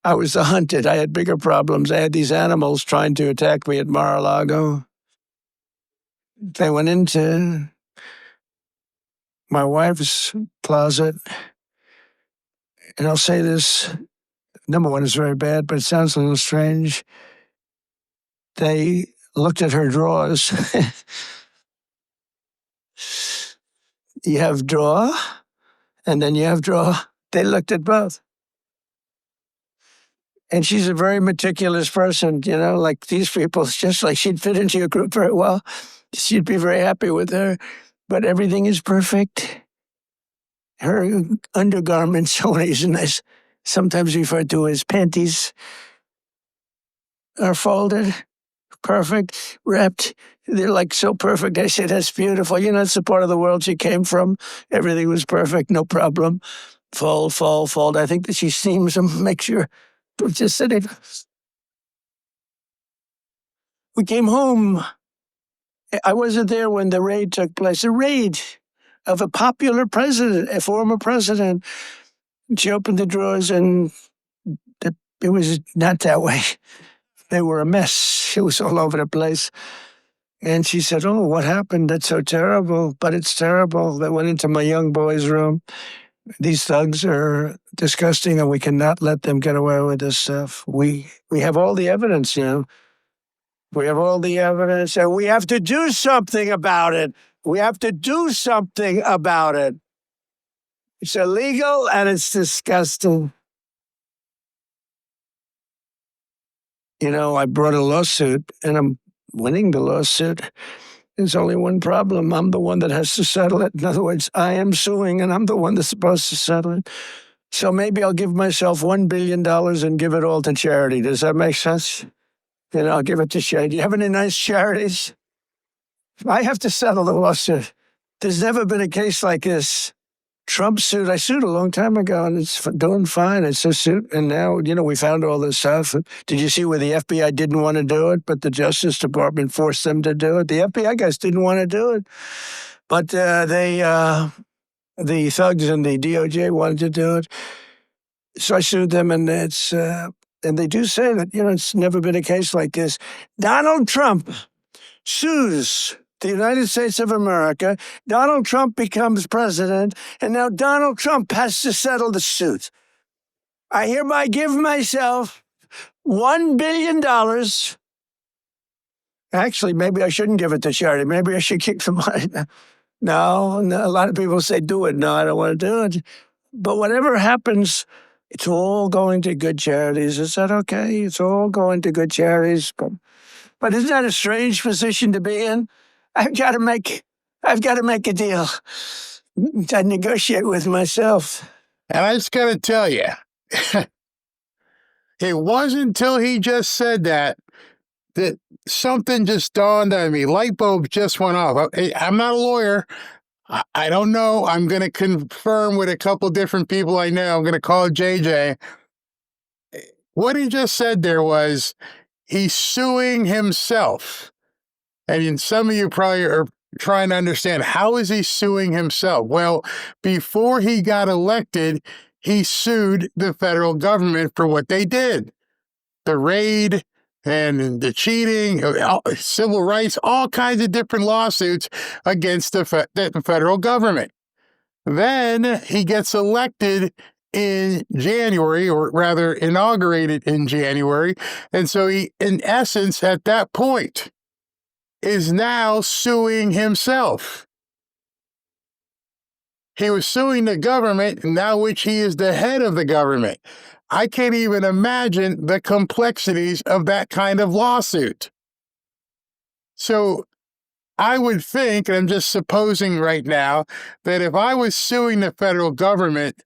I was hunted. I had bigger problems. I had these animals trying to attack me at Mar-a-Lago. They went into my wife's closet. And I'll say this, number one is very bad, but it sounds a little strange. They looked at her drawers. You have drawer, and then you have drawer. They looked at both. And she's a very meticulous person, like these people. It's just like she'd fit into your group very well. You'd be very happy with her. But everything is perfect. Her undergarments, nice, sometimes referred to as panties, are folded, perfect, wrapped. They're like so perfect. I said, that's beautiful. It's the part of the world she came from. Everything was perfect, no problem. Fold, fold, fold. I think that she steams them, makes sure. Just sitting. We came home. I wasn't there when the raid took place. A raid of a popular president, a former president. She opened the drawers and it was not that way. They were a mess. It was all over the place. And she said, oh, what happened? That's so terrible. But it's terrible. They went into my young boy's room. These thugs are disgusting, and we cannot let them get away with this stuff. We have all the evidence, We have all the evidence, and we have to do something about it. We have to do something about it. It's illegal, and it's disgusting. I brought a lawsuit, and I'm winning the lawsuit. There's only one problem. I'm the one that has to settle it. In other words, I am suing, and I'm the one that's supposed to settle it. So maybe I'll give myself $1 billion and give it all to charity. Does that make sense? I'll give it to charity. Do you have any nice charities? I have to settle the lawsuit. There's never been a case like this. Trump sued. I sued a long time ago, and it's doing fine. It's a suit. And now, we found all this stuff. Did you see where the FBI didn't want to do it, but the Justice Department forced them to do it? The FBI guys didn't want to do it, but the thugs and the DOJ wanted to do it. So I sued them, and and they do say that, it's never been a case like this. Donald Trump sues the United States of America. Donald Trump becomes president, and now Donald Trump has to settle the suit. I hereby give myself $1 billion. Actually, maybe I shouldn't give it to charity. Maybe I should keep the money. No, a lot of people say, do it. No, I don't want to do it. But whatever happens, it's all going to good charities. Is that okay? It's all going to good charities. But isn't that a strange position to be in? I've got to make a deal. I negotiate with myself. And I just got to tell you, it wasn't until he just said that something just dawned on me. Light bulb just went off. I'm not a lawyer. I don't know. I'm going to confirm with a couple different people I know. I'm going to call JJ. What he just said there was he's suing himself. And some of you probably are trying to understand, how is he suing himself? Well, before he got elected, he sued the federal government for what they did. The raid and the cheating, civil rights, all kinds of different lawsuits against the federal government. Then he gets elected in January, or rather inaugurated in January. And so he, in essence, at that point, is now suing himself. He was suing the government, now which he is the head of the government. I can't even imagine the complexities of that kind of lawsuit. So I would think, and I'm just supposing right now, that if I was suing the federal government,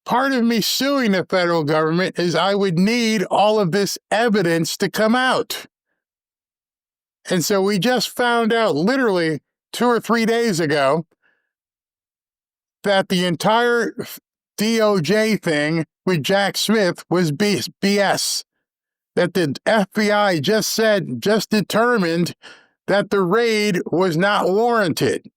part of me suing the federal government is I would need all of this evidence to come out. And so we just found out literally 2 or 3 days ago that the entire DOJ thing with Jack Smith was BS. That the FBI just determined that the raid was not warranted.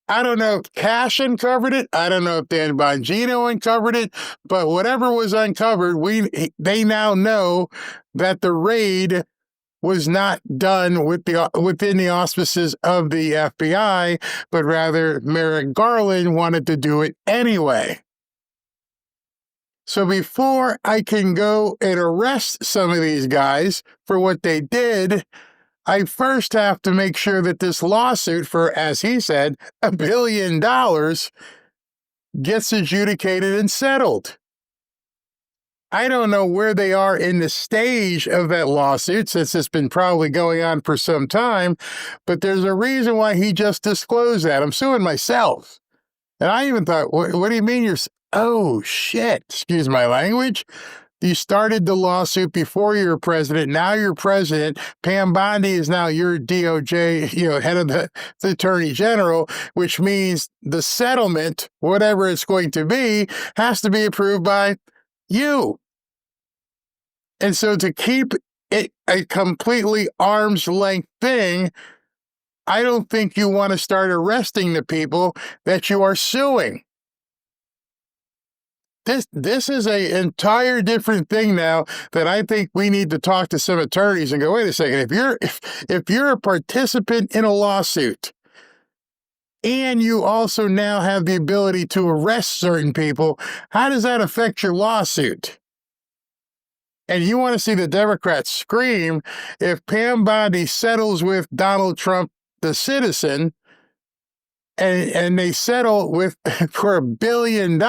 I don't know if Cash uncovered it. I don't know if Dan Bongino uncovered it, but whatever was uncovered, they now know that the raid was not done within the auspices of the FBI, but rather Merrick Garland wanted to do it anyway. So before I can go and arrest some of these guys for what they did, I first have to make sure that this lawsuit for, as he said, $1 billion gets adjudicated and settled. I don't know where they are in the stage of that lawsuit, since it's been probably going on for some time, but there's a reason why he just disclosed that. I'm suing myself. And I even thought, what do you mean oh, shit, excuse my language. You started the lawsuit before you were president. Now you're president. Pam Bondi is now your DOJ, head of the Attorney General, which means the settlement, whatever it's going to be, has to be approved by you. And so to keep it a completely arm's length thing, I don't think you want to start arresting the people that you are suing. This is an entire different thing now that I think we need to talk to some attorneys and go, wait a second, if you're a participant in a lawsuit and you also now have the ability to arrest certain people, how does that affect your lawsuit? And you want to see the Democrats scream if Pam Bondi settles with Donald Trump, the citizen, and they settle for $1 billion,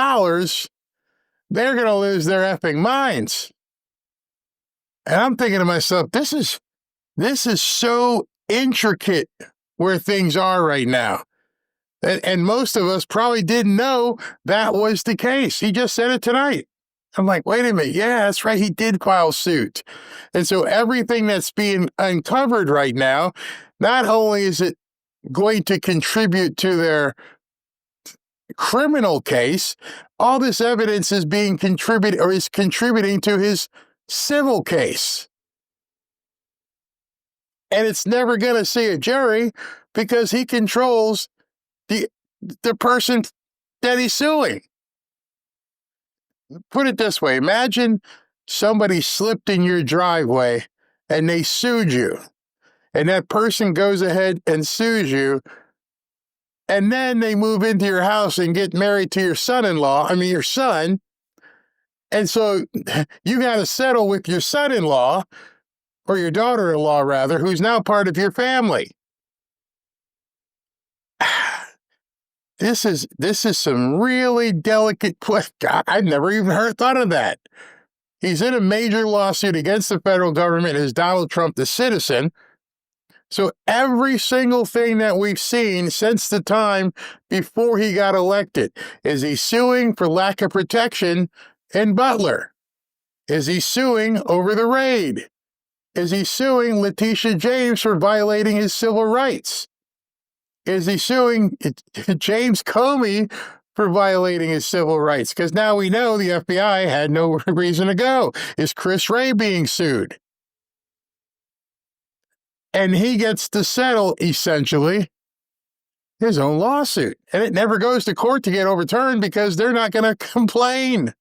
they're going to lose their effing minds. And I'm thinking to myself, this is so intricate where things are right now. And most of us probably didn't know that was the case. He just said it tonight. I'm like, wait a minute. Yeah, that's right. He did file suit. And so everything that's being uncovered right now, not only is it going to contribute to their criminal case, all this evidence is contributing to his civil case. And it's never going to see a jury because he controls the person that he's suing. Put it this way. Imagine somebody slipped in your driveway and they sued you. And that person goes ahead and sues you. And then they move into your house and get married to your your son. And so you got to settle with your son-in-law, or your daughter-in-law, rather, who's now part of your family. This is some really delicate. I've never even thought of that. He's in a major lawsuit against the federal government as Donald Trump, the citizen. So every single thing that we've seen since the time before he got elected, is he suing for lack of protection in Butler? Is he suing over the raid? Is he suing Letitia James for violating his civil rights? Is he suing James Comey for violating his civil rights? Because now we know the FBI had no reason to go. Is Chris Wray being sued? And he gets to settle, essentially, his own lawsuit. And it never goes to court to get overturned because they're not going to complain.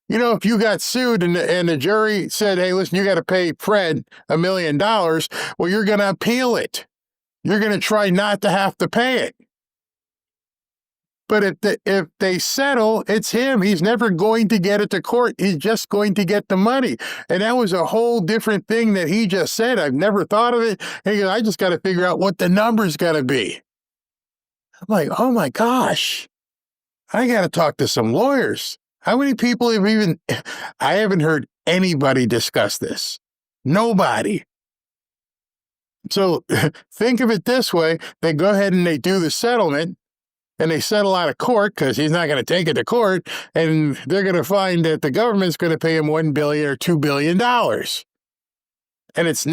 If you got sued and the jury said, hey, listen, you got to pay Fred $1 million, well, you're going to appeal it. You're going to try not to have to pay it. But if they settle, it's him. He's never going to get it to court. He's just going to get the money. And that was a whole different thing that he just said. I've never thought of it. And he goes, I just got to figure out what the number's going to be. I'm like, oh my gosh, I got to talk to some lawyers. How many people I haven't heard anybody discuss this. Nobody. So think of it this way. They go ahead and they do the settlement. And they settle out of court because he's not going to take it to court, and they're going to find that the government's going to pay him $1 billion or $2 billion. And it's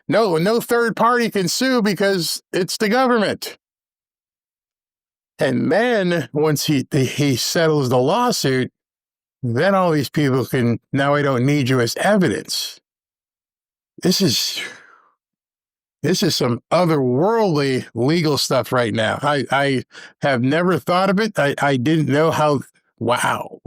no third party can sue because it's the government. And then once he settles the lawsuit, then all these people now I don't need you as evidence. This is This is some otherworldly legal stuff right now. I have never thought of it. I didn't know how. Wow.